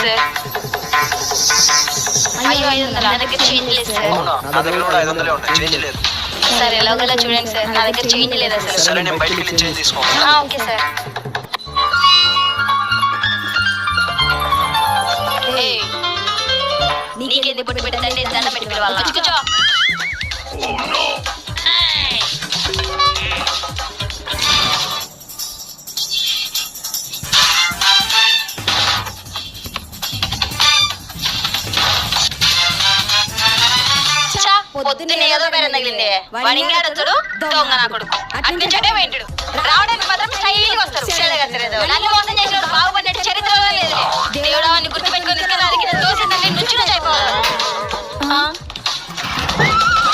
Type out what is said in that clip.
Sir. అయ్యో 500 నా దగ్గర చేంజ్ లేదు సార్. అవునా? నా దగ్గర కూడా 500 ఉన్నాయి, చేంజ్ లేదు. సార్ ఎలాగోలా చూడండి సార్, నా దగ్గర చేంజ్ లేదు అసలు. సరే నేను బయటికి వెళ్ళి చేంజ్ తీసుకో. Okay sir. నీకేంది పొట్టు పెట్టండి, దండం పెట్టి పిలవాలా? కూర్చో. పొద్దున్నే ఏదో బేరం తగిలింది. వణింగాడొచ్చుడు దొంగ నా కొడుకు. అట్నుంచటే వెంటుడు రావడానికి మాత్రం స్టైల్గా వస్తారు. నన్ను మోసం చేసిన బాగుపడినట్టు చరిత్రలో లేదు. దేవుడా గుర్తుపెట్టుకుని తీసుకెళ్ళి దోశ తల్లి నుంచి అయిపోవాలి.